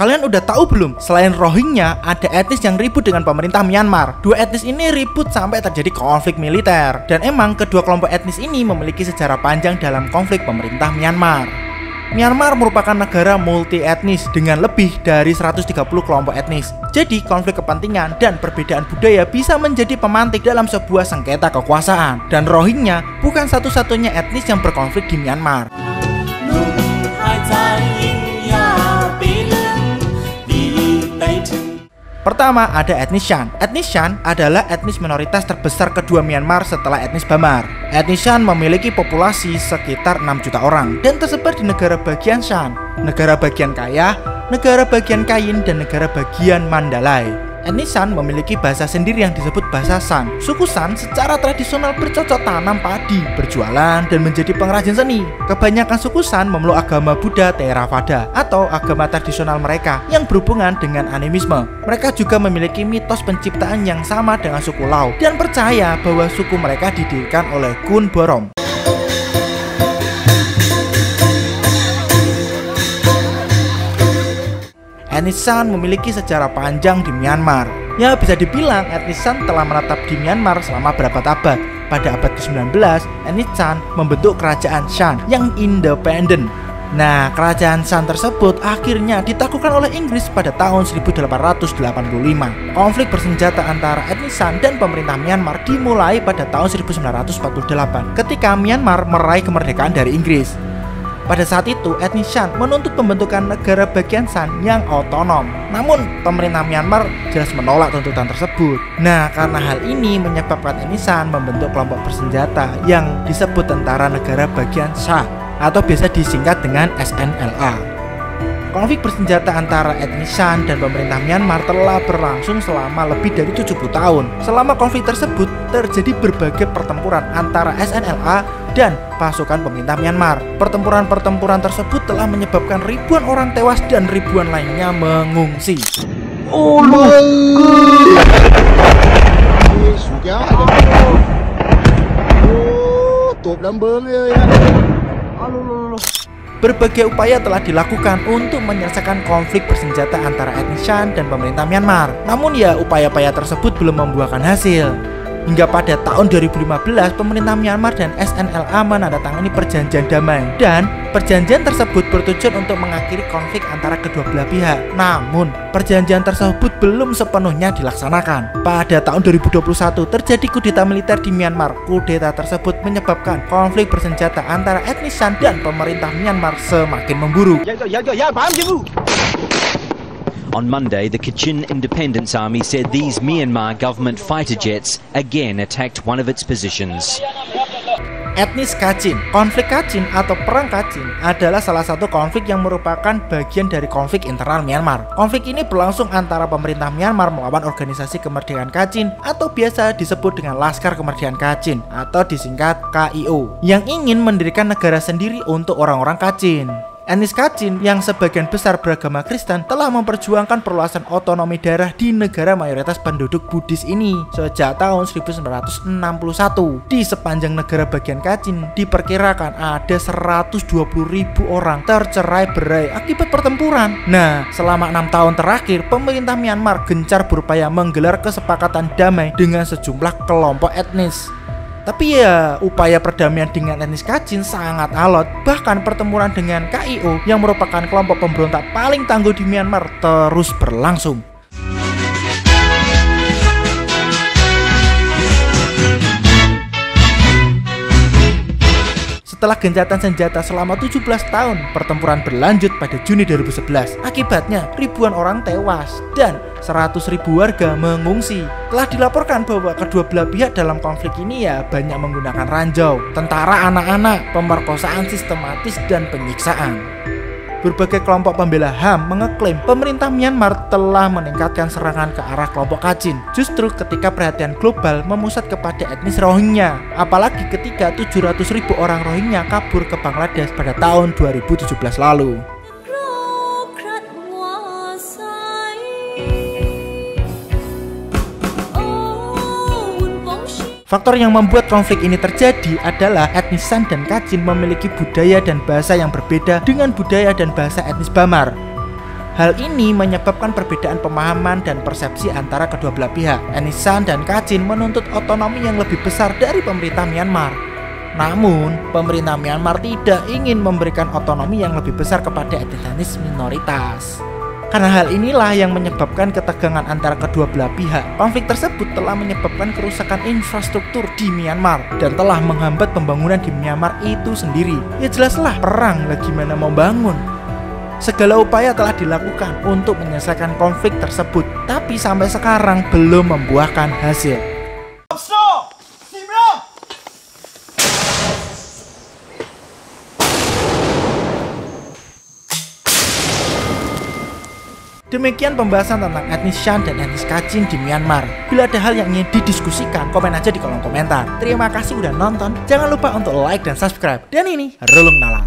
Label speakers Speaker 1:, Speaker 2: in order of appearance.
Speaker 1: Kalian udah tahu belum? Selain Rohingya, ada etnis yang ribut dengan pemerintah Myanmar. Dua etnis ini ribut sampai terjadi konflik militer. Dan emang kedua kelompok etnis ini memiliki sejarah panjang dalam konflik pemerintah Myanmar. Myanmar merupakan negara multi etnis dengan lebih dari 130 kelompok etnis. Jadi konflik kepentingan dan perbedaan budaya bisa menjadi pemantik dalam sebuah sengketa kekuasaan. Dan Rohingya bukan satu-satunya etnis yang berkonflik di Myanmar. Pertama ada etnis Shan. Etnis Shan adalah etnis minoritas terbesar kedua Myanmar setelah etnis Bamar. Etnis Shan memiliki populasi sekitar 6 juta orang dan tersebar di negara bagian Shan, negara bagian Kayah, negara bagian Kayin, dan negara bagian Mandalay. Etnis Shan memiliki bahasa sendiri yang disebut bahasa Shan. Suku Shan secara tradisional bercocok tanam padi, berjualan, dan menjadi pengrajin seni. Kebanyakan suku Shan memeluk agama Buddha Theravada atau agama tradisional mereka yang berhubungan dengan animisme. Mereka juga memiliki mitos penciptaan yang sama dengan suku Lao dan percaya bahwa suku mereka didirikan oleh Kun Borom. Etnis Shan memiliki sejarah panjang di Myanmar. Ya, bisa dibilang etnis Shan telah menetap di Myanmar selama berabad-abad. Pada abad ke-19, etnis Shan membentuk kerajaan Shan yang independen. Nah, kerajaan Shan tersebut akhirnya ditaklukkan oleh Inggris pada tahun 1885. Konflik bersenjata antara etnis Shan dan pemerintah Myanmar dimulai pada tahun 1948 ketika Myanmar meraih kemerdekaan dari Inggris. Pada saat itu, etnis Shan menuntut pembentukan negara bagian Shan yang otonom. Namun, pemerintah Myanmar jelas menolak tuntutan tersebut. Nah, karena hal ini menyebabkan etnis Shan membentuk kelompok bersenjata yang disebut Tentara Negara Bagian Sha atau biasa disingkat dengan SNLA. Konflik bersenjata antara etnis Shan dan pemerintah Myanmar telah berlangsung selama lebih dari 70 tahun. Selama konflik tersebut, terjadi berbagai pertempuran antara SNLA dan pasukan pemerintah Myanmar. Pertempuran-pertempuran tersebut telah menyebabkan ribuan orang tewas dan ribuan lainnya mengungsi.
Speaker 2: Oh,
Speaker 1: Berbagai upaya telah dilakukan untuk menyelesaikan konflik bersenjata antara etnis Shan dan pemerintah Myanmar. Namun ya, upaya-upaya tersebut belum membuahkan hasil. Hingga pada tahun 2015, pemerintah Myanmar dan SNLA menandatangani perjanjian damai. Dan perjanjian tersebut bertujuan untuk mengakhiri konflik antara kedua belah pihak. Namun, perjanjian tersebut belum sepenuhnya dilaksanakan. Pada tahun 2021, terjadi kudeta militer di Myanmar. Kudeta tersebut menyebabkan konflik bersenjata antara etnis Shan dan pemerintah Myanmar semakin memburuk.
Speaker 3: On Monday, the Kachin Independence Army said these Myanmar government fighter jets again attacked one of its positions.
Speaker 1: Etnis Kachin. Konflik Kachin atau Perang Kachin adalah salah satu konflik yang merupakan bagian dari konflik internal Myanmar. Konflik ini berlangsung antara pemerintah Myanmar melawan organisasi kemerdekaan Kachin atau biasa disebut dengan Laskar Kemerdekaan Kachin atau disingkat KIO yang ingin mendirikan negara sendiri untuk orang-orang Kachin. Etnis Kachin yang sebagian besar beragama Kristen telah memperjuangkan perluasan otonomi daerah di negara mayoritas penduduk Buddhis ini sejak tahun 1961. Di sepanjang negara bagian Kachin diperkirakan ada 120.000 orang tercerai-berai akibat pertempuran. Nah, selama 6 tahun terakhir, pemerintah Myanmar gencar berupaya menggelar kesepakatan damai dengan sejumlah kelompok etnis. Tapi ya, upaya perdamaian dengan etnis Kachin sangat alot. Bahkan pertempuran dengan KIO yang merupakan kelompok pemberontak paling tangguh di Myanmar terus berlangsung. Setelah gencatan senjata selama 17 tahun, pertempuran berlanjut pada Juni 2011. Akibatnya, ribuan orang tewas dan 100.000 warga mengungsi. Telah dilaporkan bahwa kedua belah pihak dalam konflik ini ya banyak menggunakan ranjau, tentara anak-anak, pemerkosaan sistematis, dan penyiksaan. Berbagai kelompok pembela HAM mengeklaim pemerintah Myanmar telah meningkatkan serangan ke arah kelompok Kachin justru ketika perhatian global memusat kepada etnis Rohingya, apalagi ketika 700.000 orang Rohingya kabur ke Bangladesh pada tahun 2017 lalu. Faktor yang membuat konflik ini terjadi adalah etnis Shan dan Kachin memiliki budaya dan bahasa yang berbeda dengan budaya dan bahasa etnis Bamar. Hal ini menyebabkan perbedaan pemahaman dan persepsi antara kedua belah pihak. Etnis Shan dan Kachin menuntut otonomi yang lebih besar dari pemerintah Myanmar. Namun, pemerintah Myanmar tidak ingin memberikan otonomi yang lebih besar kepada etnis minoritas. Karena hal inilah yang menyebabkan ketegangan antara kedua belah pihak. Konflik tersebut telah menyebabkan kerusakan infrastruktur di Myanmar dan telah menghambat pembangunan di Myanmar itu sendiri. Ya jelaslah, perang lagi mana mau bangun. Segala upaya telah dilakukan untuk menyelesaikan konflik tersebut, tapi sampai sekarang belum membuahkan hasil. Demikian pembahasan tentang etnis Shan dan etnis Kachin di Myanmar. Bila ada hal yang ingin didiskusikan, komen aja di kolom komentar. Terima kasih udah nonton. Jangan lupa untuk like dan subscribe. Dan ini Rulung Nalar.